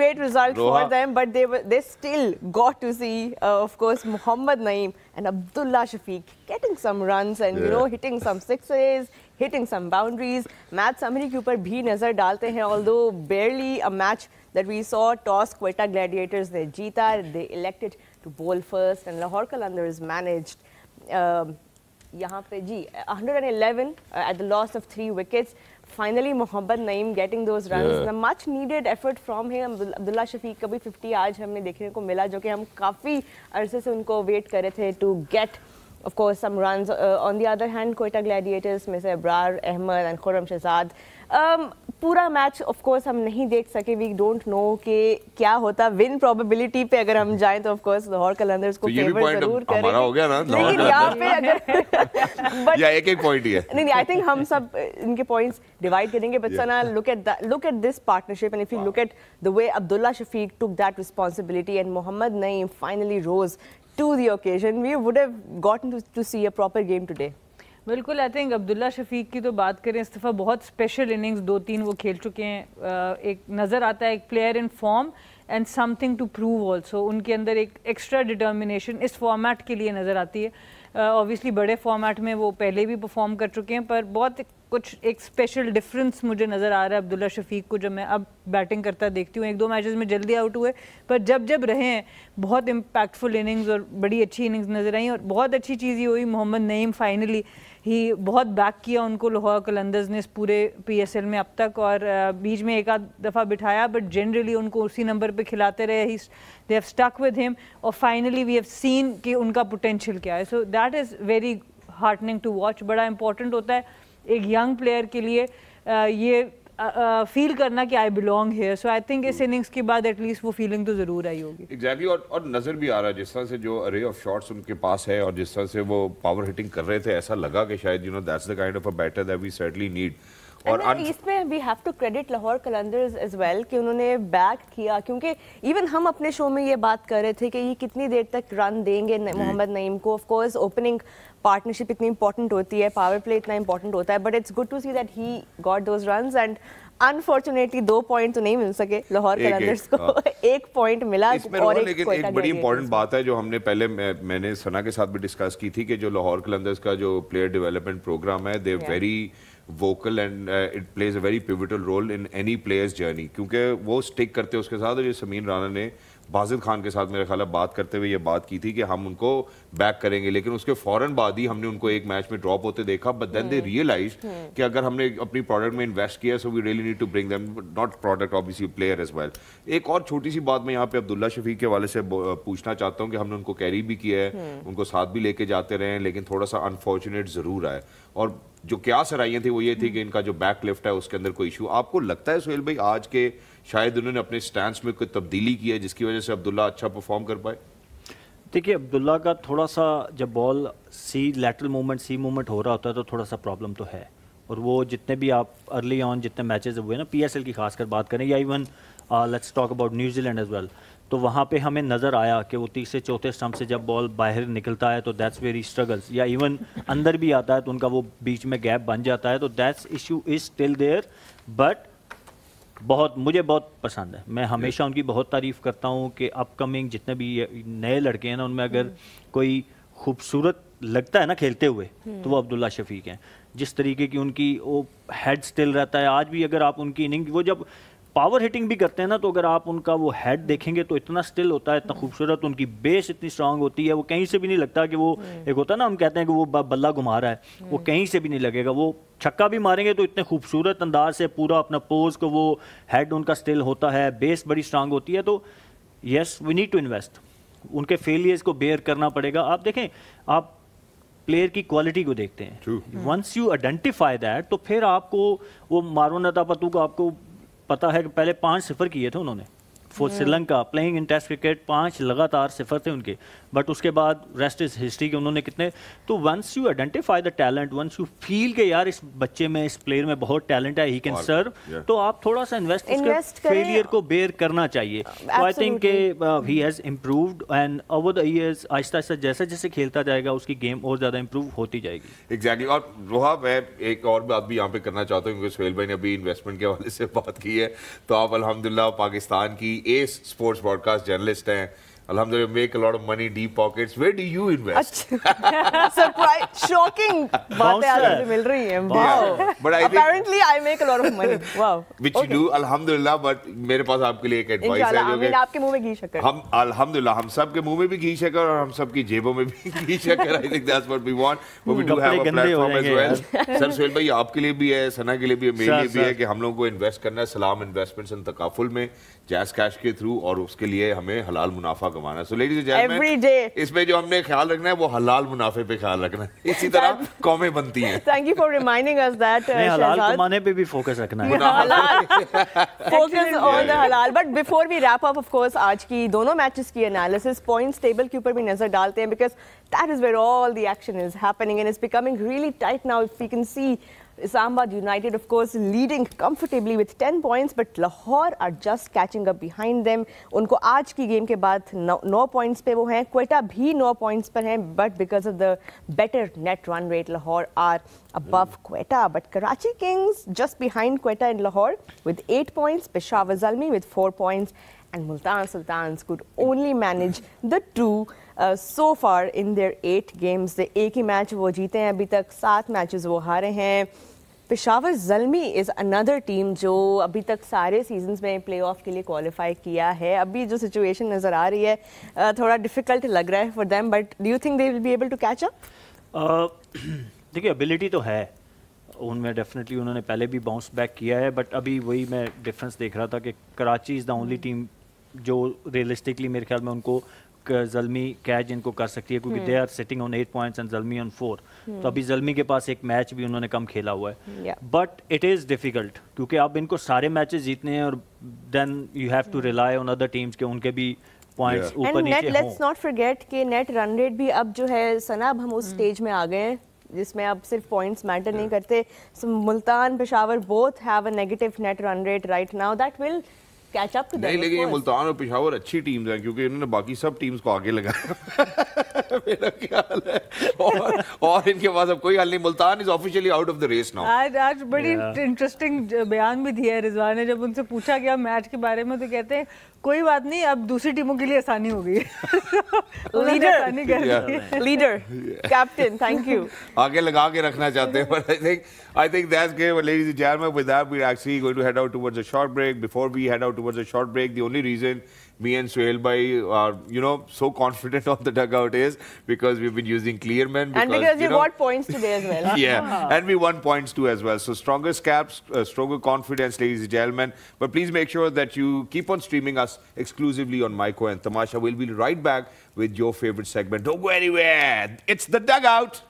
great result for them, but they still got to see, of course, Mohammad Naeem and Abdullah Shafiq getting some runs and hitting some sixes, hitting some boundaries. Match summary के ऊपर भी नजर डालते हैं, although barely a match that we saw. Toss Quetta Gladiators ने जीता, they elected to bowl first, and Lahore Qalandars managed. यहाँ पे जी 111 at the loss of 3 wickets. Finally, Mohammad Naeem getting those runs. The much needed effort from him. Abdullah Shafiq का भी 50 आज हमने देखने को मिला, जो कि हम काफ़ी अरसे से उनको वेट कर रहे थे to get, of course, some runs. On the other hand, Quetta Gladiators में से Abrar Ahmed and Khurram Shahzad. पूरा मैच ऑफ कोर्स हम नहीं देख सके. वी डोंट नो कि क्या होता. विन प्रोबेबिलिटी पे अगर हम जाएं तो ऑफ कोर्स लाहौर कलंदर्स को फेवर जरूर करें. हमारा हो गया ना, लेकिन यहाँ पे अगर या एक पॉइंट ही है. नहीं, आई थिंक हम सब इनके पॉइंट्स डिवाइड करेंगे. But Sana, look at this partnership, and if you look at the way Abdullah Shafique took that responsibility and Mohammad Naeem finally rose to the occasion, we would have gotten to see a proper game today. बिल्कुल. I think Abdullah Shafiq की तो बात करें, इस दफ़ा बहुत special innings 2-3 वो खेल चुके हैं. एक नज़र आता है एक player in form and something to prove also. उनके अंदर एक एक्स्ट्रा डिटर्मिनेशन इस फॉर्मेट के लिए नज़र आती है. ऑब्वियसली बड़े फॉर्मेट में वो पहले भी परफॉर्म कर चुके हैं, पर बहुत कुछ एक स्पेशल डिफरेंस मुझे नज़र आ रहा है अब्दुल्ला शफीक को जब मैं अब बैटिंग करता देखती हूँ. 1-2 मैचेस में जल्दी आउट हुए, पर जब रहे हैं बहुत इम्पैक्टफुल इनिंग्स और बड़ी अच्छी इनिंग्स नज़र आई. और बहुत अच्छी चीज़ ये हुई, मोहम्मद नईम फाइनली ही बहुत बैक किया उनको लाहौर कलंदर्स ने इस पूरे PSL में अब तक. और बीच में एक आध दफ़ा बिठाया, बट जनरली उनको उसी नंबर पे खिलाते रहे. They have stuck with him, और फाइनली वी हैव सीन कि उनका पोटेंशियल क्या है. So that is very heartening to watch. बड़ा इंपॉर्टेंट होता है एक यंग प्लेयर के लिए ये फील करना कि I belong here. So I think इस इनिंग्स के बाद एटलीस्ट वो फीलिंग तो ज़रूर आई होगी. एग्जैक्टली. और नज़र भी आ रहा है जिस तरह से जो अरे ऑफ शॉट्स उनके पास है और जिस तरह से वो पावर हिटिंग कर रहे थे, ऐसा लगा कि शायद that's the kind of a batter that we certainly need. और इसमें we have to credit Lahore Qalandars as well कि उन्होंने बैक किया, क्योंकि इवन हम अपने शो में ये बात कर रहे थे कि ये कितनी देर तक रन देंगे मोहम्मद नईम को. ऑफ कोर्स ओपनिंग पार्टनरशिप इतनी इंपॉर्टेंट होती है, पावर प्ले इतना इंपॉर्टेंट होता है, but it's good to see that he got those runs. And unfortunately 2 point तो नहीं मिल सके लाहौर कलंदर्स को. 1 पॉइंट मिला. और लेकिन एक बड़ी इंपॉर्टेंट बात है जो हमने पहले मैंने सना के साथ भी डिस्कस की थी कि जो लाहौर कलंदर्स का जो प्लेयर डेवलपमेंट प्रोग्राम है, they very vocal and it plays a very pivotal role in any player's journey, क्योंकि वो स्टिक करते हैं उसके साथ. और ये समीर राणा ने बाजिद खान के साथ मेरे ख्याल बात करते हुए ये बात की थी कि हम उनको बैक करेंगे, लेकिन उसके फौरन बाद ही हमने उनको एक मैच में ड्रॉप होते देखा. बट देन दे रियलाइज कि अगर हमने अपनी प्रोडक्ट में इन्वेस्ट किया, so we really need to bring them, not product obviously player as well. एक और छोटी सी बात मैं यहाँ पे अब्दुल्ला शफीक के वाले से पूछना चाहता हूँ कि हमने उनको कैरी भी किया है, उनको साथ भी लेके जाते रहे हैं, लेकिन थोड़ा सा अनफॉर्चुनेट जरूर है. और जो क्या सराहियाँ थी वो ये थी कि इनका जो बैक लिफ्ट है उसके अंदर कोई इशू. आपको लगता है सुहेल भाई आज के शायद उन्होंने अपने स्टैंस में कोई तब्दीली की है जिसकी वजह से अब्दुल्ला अच्छा परफॉर्म कर पाए? देखिए, अब्दुल्ला का थोड़ा सा जब बॉल लैटरल मूवमेंट हो रहा होता है तो थोड़ा सा प्रॉब्लम तो है. और वो जितने भी आप अर्ली ऑन जितने मैचेस हुए ना, PSL की खासकर बात करें या even let's talk about New Zealand as well, तो वहाँ पे हमें नज़र आया कि वो 3-4 स्टंप से जब बॉल बाहर निकलता है तो दैट्स वेरी स्ट्रगल्स, या इवन अंदर भी आता है तो उनका वो बीच में गैप बन जाता है. तो that's issue is still there. But मुझे बहुत पसंद है. मैं हमेशा उनकी बहुत तारीफ़ करता हूँ कि अपकमिंग जितने भी नए लड़के हैं ना, उनमें अगर कोई खूबसूरत लगता है ना खेलते हुए तो वो अब्दुल्ला शफीक हैं. जिस तरीके की उनकी वो हेड स्टिल रहता है. आज भी अगर आप उनकी इनिंग वो जब पावर हिटिंग भी करते हैं ना, तो अगर आप उनका वो हेड देखेंगे तो इतना स्टिल होता है, इतना खूबसूरत. उनकी बेस इतनी स्ट्रांग होती है, वो कहीं से भी नहीं लगता कि वो एक होता है ना, हम कहते हैं कि वो बल्ला घुमा रहा है, वो कहीं से भी नहीं लगेगा. वो छक्का भी मारेंगे तो इतने खूबसूरत अंदाज से पूरा अपना पोज को वो हेड उनका स्टिल होता है, बेस बड़ी स्ट्रांग होती है. तो yes, we need to invest. उनके फेलियर्स को बेयर करना पड़ेगा. आप देखें, आप प्लेयर की क्वालिटी को देखते हैं, वंस यू आइडेंटिफाई दैट, तो फिर आपको वो मारून अतापतू को आपको पता है कि पहले 5 सिफर किए थे उन्होंने for Sri Lanka playing in test cricket. 5 लगातार सिफर थे उनके, बट उसके बाद रेस्ट इज हिस्ट्री के उन्होंने कितने. तो once you identify the talent, once you feel के यार इस बच्चे में, इस प्लेयर में बहुत टैलेंट है, ही कैन सर्व, तो आप थोड़ा सा इन्वेस्ट उसके फेलियर को बेयर करना चाहिए. तो I think he has improved and over the years Aahista Aahista जैसे जैसे खेलता जाएगा उसकी गेम और ज़्यादा इम्प्रूव होती जाएगी. एग्जैक्टली. और रोहा, मैं एक और बात भी यहाँ पे करना चाहता हूँ क्योंकि सुहेल भाई ने अभी इन्वेस्टमेंट के हवाले से बात की है. तो आप अल्हम्दुलिल्लाह पाकिस्तान की ace sports broadcast journalist हैं. Alhamdulillah, make a lot of money, deep pockets. Where do you invest? Surprise, shocking बातें आज मुझे मिल रही हैं. Wow. But I Apparently, I make a lot of money. Wow. Which you do, Alhamdulillah. But मेरे पास आपके लिए एक advice है जो कि आपके मुंह में घी शक्कर. हम Alhamdulillah हम सब के मुंह में भी घी शक्कर और हम सब की जेबों में भी घी शक्कर. I think that's what we want. But we do have a platform as well. Sir Suhail भाई आपके लिए भी है, सना के लिए भी है, मेरे लिए भी है कि हम लोगों को इन्वेस्ट करना है सलाम इन्वेस्टमेंट्स एंड तकाफुल में जैज़ कैश के थ्रू और उसके लिए हमें हलाल मुनाफा कमाना है. So ladies and gentlemen, इसमें जो हमने ख्याल रखना है वो हलाल मुनाफे पे ख्याल रखना है. इसी तरह कौमें बनती हैं. Thank you for reminding us that. हलाल कमाने पे भी फोकस रखना है. Focus on the halal. But before we wrap up, of course, आज की दोनों मैचेस की एनालिसिस पॉइंट्स टेबल के ऊपर भी नजर डालते हैं because that is where all the action is happening and it's becoming really tight now. If we can see Islamabad United, of course, leading comfortably with 10 points, but Lahore are just catching up behind them. उनको आज की game के बाद 9 points पे वो हैं. क्वेटा भी 9 points पर हैं, but because of the better net run rate, Lahore are above Quetta. But Karachi Kings just behind Quetta and Lahore with 8 points. Peshawar Zalmi with 4 points. And Multan Sultans could only manage the 2 so far in their 8 games. The एक ही match वो जीते हैं अभी तक, 7 matches वो हारे हैं. Peshawar Zalmi is another team जो अभी तक सारे सीजन्स में प्ले ऑफ के लिए क्वालिफाई किया है. अभी जो सिचुएशन नज़र आ रही है थोड़ा डिफ़िकल्ट लग रहा है for them, but do you think they will be able to catch up? देखिए एबिलिटी तो है उनमें, डेफिनेटली उन्होंने पहले भी बाउंस बैक किया है, बट अभी वही मैं डिफरेंस देख रहा था कि Karachi is the only team जो रियलिस्टिकली मेरे ख्याल में उनको ज़ल्मी कैच इनको कर सकती है क्योंकि they are sitting on 8 points and Zalmi on 4. तो अभी ज़ल्मी के पास एक मैच भी उन्होंने कम खेला हुआ है, बट इट इज़ डिफ़िकल्ट क्योंकि अब इनको सारे मैचेस जीतने हैं और then you have to rely on other teams के उनके भी पॉइंट्स ऊपर नीचे हों. लेट्स नॉट फॉरगेट कि नेट रन रेट भी अब जो है सना, अब हम उस स्टेज में आ गए हैं जिसमें अब सिर्फ पॉइंट्स मैटर नहीं करते. Multan Peshawar both have a negative net run rate right now. That will catch up to them. नहीं, लेकिन ये मुल्तान और पेशावर अच्छी टीम्स हैं क्योंकि इन्होंने बाकी सब टीम्स को आगे लगाया. मेरा ख्याल है और इनके पास अब कोई हल नहीं. Multan is officially out of the race now. आज बड़ी इंटरेस्टिंग बयान भी दिया है रिजवान ने. जब उनसे पूछा गया मैच के बारे में तो कहते हैं कोई बात नहीं, अब दूसरी टीमों के लिए आसानी हो गई. Leader captain, thank you. आगे लगा के रखना चाहते हैं. But I think that's good. Well, ladies and gentlemen, with that we're actually going to head out towards a short break. Before we head out towards a short break, the only reason me and Suhail bhai are so confident on the dugout is because we've been using Clearman and because you got points today as well. Yeah, and we won points too as well. So stronger scalps, stronger confidence, ladies and gentlemen. But please make sure that you keep on streaming us exclusively on Maiko and Tamasha. We'll be right back with your favorite segment. Don't go anywhere. It's the dugout.